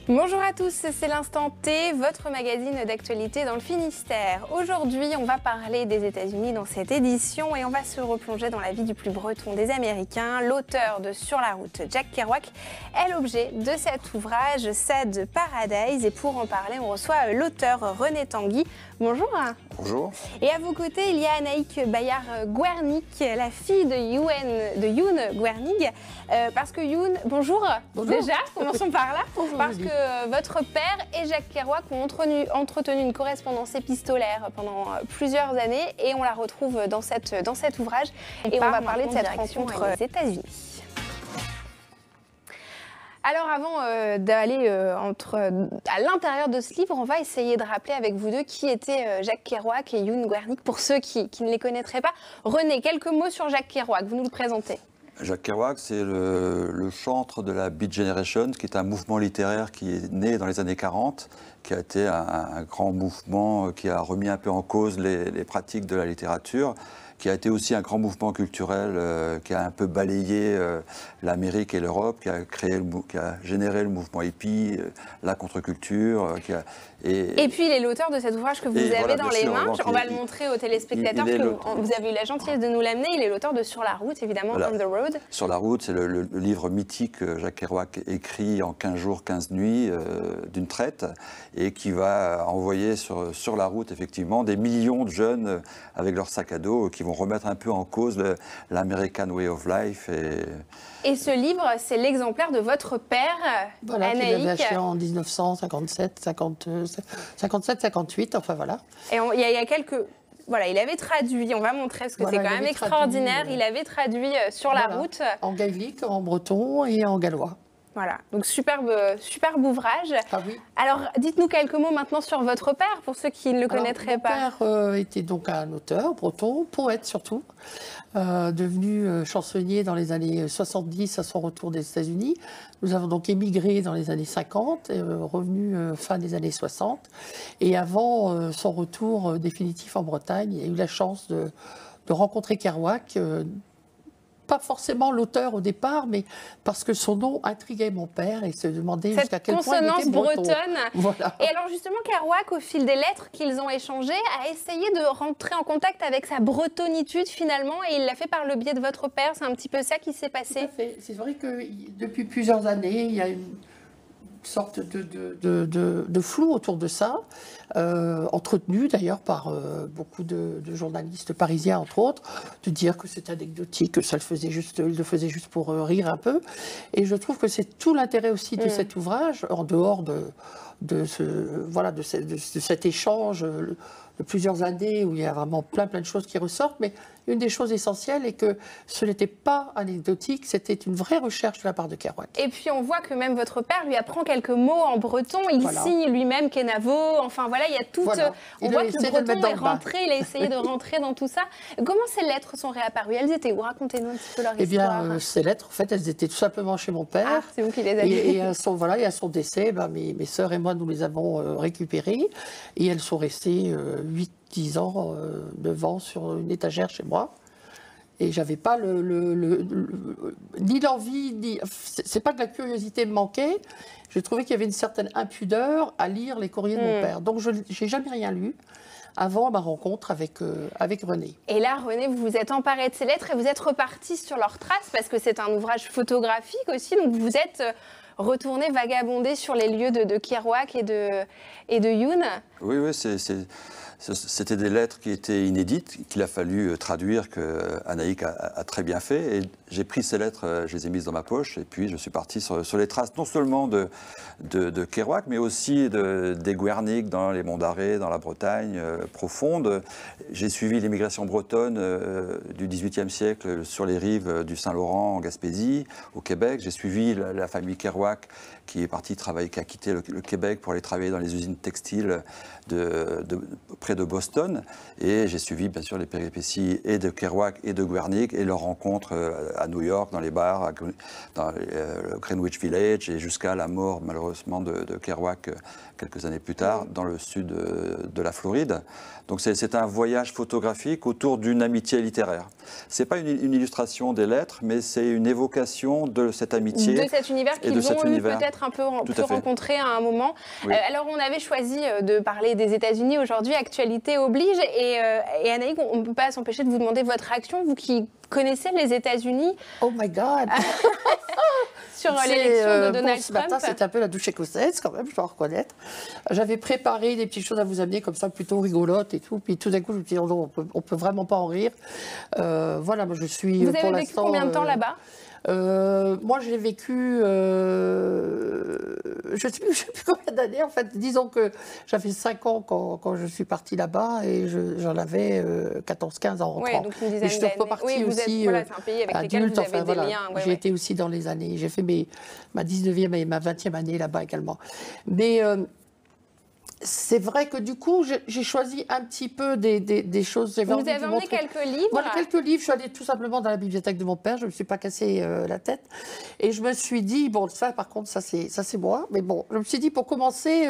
Bonjour à tous, c'est l'Instant T, votre magazine d'actualité dans le Finistère. Aujourd'hui, on va parler des États-Unis dans cette édition et on va se replonger dans la vie du plus breton des Américains. L'auteur de Sur la route, Jack Kerouac, est l'objet de cet ouvrage, Sad Paradise. Et pour en parler, on reçoit l'auteur René Tanguy. Bonjour. Bonjour. Et à vos côtés, il y a Anaïk Bayard-Guernig, la fille de Youn Guernig. Parce que Youn, bonjour. Déjà, commençons par là. Bonjour, parce que votre père et Jack Kerouac ont entretenu une correspondance épistolaire pendant plusieurs années et on la retrouve dans cet ouvrage. Et on va parler de cette rencontre aux États-Unis. Alors avant d'aller à l'intérieur de ce livre, on va essayer de rappeler avec vous deux qui étaient Jack Kerouac et Youn Guernig, pour ceux qui ne les connaîtraient pas. René, quelques mots sur Jack Kerouac, vous nous le présentez. Jack Kerouac, c'est le chantre de la Beat Generation, qui est un mouvement littéraire qui est né dans les années 40, qui a été un grand mouvement qui a remis un peu en cause les pratiques de la littérature, qui a été aussi un grand mouvement culturel qui a un peu balayé l'Amérique et l'Europe, qui a généré le mouvement hippie, la contre-culture. Et puis il est l'auteur de cet ouvrage que vous avez dans les mains. On va le montrer aux téléspectateurs, parce que vous avez eu la gentillesse de nous l'amener. Il est l'auteur de Sur la route, évidemment, voilà. On the Road. Sur la route, c'est le livre mythique que Jack Kerouac écrit en 15 jours, 15 nuits d'une traite, et qui va envoyer sur la route, effectivement, des millions de jeunes avec leur sac à dos qui vont remettre un peu en cause l'American Way of Life. Et ce livre, c'est l'exemplaire de votre père, voilà, Anaïk. Qu'il avait acheté en 1957, 57, 58, enfin voilà. Et il y a quelques... Voilà, il avait traduit, on va montrer, parce que voilà, c'est quand même extraordinaire, il avait traduit Sur la route. En gaélique, en breton et en gallois. Voilà, donc superbe ouvrage. Ah oui. Alors, dites-nous quelques mots maintenant sur votre père, pour ceux qui ne le connaîtraient pas. Mon père était donc un auteur breton, poète surtout, devenu chansonnier dans les années 70 à son retour des États-Unis. Nous avons donc émigré dans les années 50, revenu fin des années 60. Et avant son retour définitif en Bretagne, il a eu la chance de rencontrer Kerouac. Pas forcément l'auteur au départ, mais parce que son nom intriguait mon père et se demandait jusqu'à quel point il était breton. Bretonne. Voilà. Et alors justement, Kerouac, au fil des lettres qu'ils ont échangées, a essayé de rentrer en contact avec sa bretonitude finalement, et il l'a fait par le biais de votre père. C'est un petit peu ça qui s'est passé. Tout à fait. C'est vrai que depuis plusieurs années, il y a une sorte de flou autour de ça, entretenu d'ailleurs par beaucoup de journalistes parisiens, entre autres, de dire que c'est anecdotique, que ça il le faisait juste pour rire un peu. Et je trouve que c'est tout l'intérêt aussi de cet ouvrage, en dehors de cet échange de plusieurs années où il y a vraiment plein de choses qui ressortent, mais une des choses essentielles est que ce n'était pas anecdotique, c'était une vraie recherche de la part de Kerouac. Et puis on voit que même votre père lui apprend quelques mots en breton, il signe lui-même Kenavo, enfin voilà, il y a tout... Voilà. On voit que le breton est rentré, il a essayé de rentrer dans tout ça. Comment ces lettres sont réapparues? Elles étaient où? Racontez-nous un petit peu leur histoire. Eh bien, ces lettres, en fait, elles étaient tout simplement chez mon père. Ah, c'est vous qui les avez. Et à son décès, mes sœurs et moi, nous les avons récupérées, et elles sont restées 8-10 ans devant sur une étagère chez moi. Et j'avais pas ni l'envie, ni... C'est pas que la curiosité me manquait, je trouvais qu'il y avait une certaine impudeur à lire les courriers de mon père. Donc je n'ai jamais rien lu avant ma rencontre avec René. Et là, René, vous vous êtes emparé de ces lettres et vous êtes reparti sur leurs traces, parce que c'est un ouvrage photographique aussi, donc vous êtes... retourner vagabonder sur les lieux de Kerouac et de Youn. Oui, c'était des lettres qui étaient inédites, qu'il a fallu traduire, que Anaïk a très bien fait. Et j'ai pris ces lettres, je les ai mises dans ma poche, et puis je suis parti sur les traces, non seulement de Kerouac, mais aussi des Guernig dans les Monts d'Arrée, dans la Bretagne profonde. J'ai suivi l'immigration bretonne du XVIIIe siècle sur les rives du Saint-Laurent, en Gaspésie, au Québec. J'ai suivi la famille Kerouac, qui est partie travailler, qui a quitté le Québec pour aller travailler dans les usines textiles près près de Boston. Et j'ai suivi bien sûr les péripéties et de Kerouac et de Guernica et leurs rencontres à New York, dans les bars, dans le Greenwich Village et jusqu'à la mort malheureusement de Kerouac quelques années plus tard dans le sud de la Floride. Donc c'est un voyage photographique autour d'une amitié littéraire. C'est pas une illustration des lettres, mais c'est une évocation de cette amitié. De cet univers qu'ils ont eu peut-être un peu rencontré à un moment. Oui. Alors on avait choisi de parler des États-Unis aujourd'hui, actualité oblige. Et Anaïg, on ne peut pas s'empêcher de vous demander votre réaction, vous qui connaissez les États-Unis. Oh my God. Sur l'élection de Donald Trump. Ce matin, c'était un peu la douche écossaise, quand même, je dois reconnaître. J'avais préparé des petites choses à vous amener, comme ça, plutôt rigolotes et tout. Puis tout d'un coup, je me suis dit, non, on peut vraiment pas en rire. Voilà, moi, je suis, pour l'instant... Vous avez vécu combien de temps là-bas ? Moi, j'ai vécu, je ne sais plus combien d'années, en fait. Disons que j'avais 5 ans quand je suis partie là-bas et j'en avais 14-15 ans en rentrant. Oui, donc une dizaine d'années. Je suis repartie aussi voilà, c'est un pays avec lequel vous avez des liens. J'ai été aussi dans les années, j'ai fait ma 19e et ma 20e année là-bas également. Mais... c'est vrai que du coup, j'ai choisi un petit peu des choses. Vous avez emmené quelques livres ? Voilà, quelques livres. Je suis allée tout simplement dans la bibliothèque de mon père. Je ne me suis pas cassé la tête. Et je me suis dit, bon, ça par contre, ça c'est moi. Mais bon, je me suis dit, pour commencer,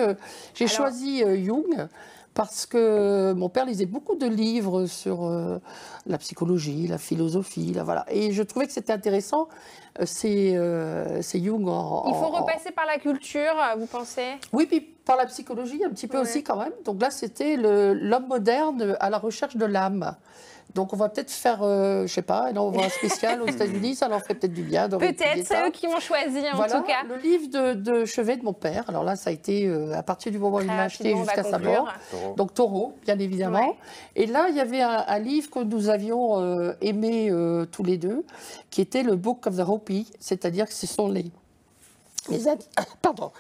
j'ai choisi Jung. Parce que mon père lisait beaucoup de livres sur la psychologie, la philosophie, voilà. Et je trouvais que c'était intéressant. C'est Jung Il faut repasser par la culture, vous pensez ? Oui, puis par la psychologie un petit peu aussi quand même. Donc là, c'était l'homme moderne à la recherche de l'âme. Donc on va peut-être faire, je ne sais pas, on va un spécial aux États-Unis, ça leur ferait peut-être du bien. Peut-être, c'est eux qui m'ont choisi en tout cas. Le livre de chevet de mon père, alors là ça a été à partir du moment où il l'a acheté jusqu'à sa mort. Donc Taureau, bien évidemment. Ouais. Et là il y avait un livre que nous avions aimé tous les deux, qui était le Book of the Hopi, c'est-à-dire que ce sont les pardon.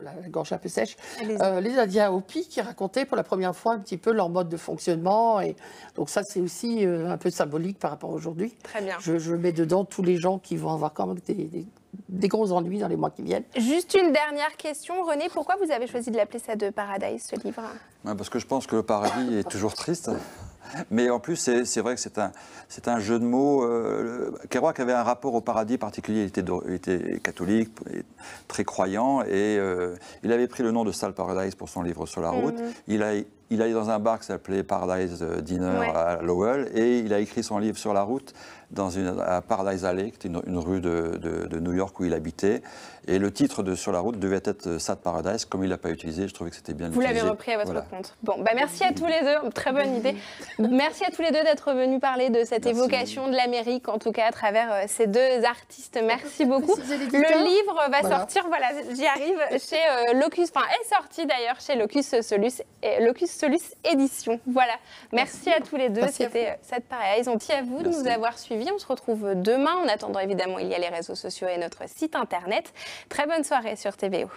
La gorge un peu sèche, les Indiens Hopi qui racontaient pour la première fois un petit peu leur mode de fonctionnement. Et donc ça, c'est aussi un peu symbolique par rapport à aujourd'hui. Très bien. Je mets dedans tous les gens qui vont avoir quand même des gros ennuis dans les mois qui viennent. Juste une dernière question. René, pourquoi vous avez choisi de l'appeler ça de Paradise, ce livre ? Parce que je pense que le paradis est toujours triste. Mais en plus, c'est vrai que c'est un jeu de mots. Kerouac avait un rapport au paradis particulier. Il était catholique, très croyant, et il avait pris le nom de Sal Paradise pour son livre Sur la route. Il allait dans un bar qui s'appelait Paradise Dinner à Lowell, et il a écrit son livre Sur la route à Paradise Alley, qui était une rue de New York où il habitait. Et le titre de Sur la route devait être Sad Paradise. Comme il ne l'a pas utilisé, je trouvais que c'était bien utilisé. Vous l'avez repris à votre compte. Bon, merci à tous les deux. Très bonne idée. Merci à tous les deux d'être venus parler de cette évocation de l'Amérique, en tout cas à travers ces deux artistes. Merci beaucoup. Le livre va sortir, voilà, j'y arrive, chez Locus, enfin est sorti d'ailleurs chez Locus Solus Édition. Voilà. Merci à tous les deux. C'était Sad Paradise. On tient à vous de nous avoir suivis. On se retrouve demain. En attendant, évidemment, il y a les réseaux sociaux et notre site internet. Très bonne soirée sur TVO.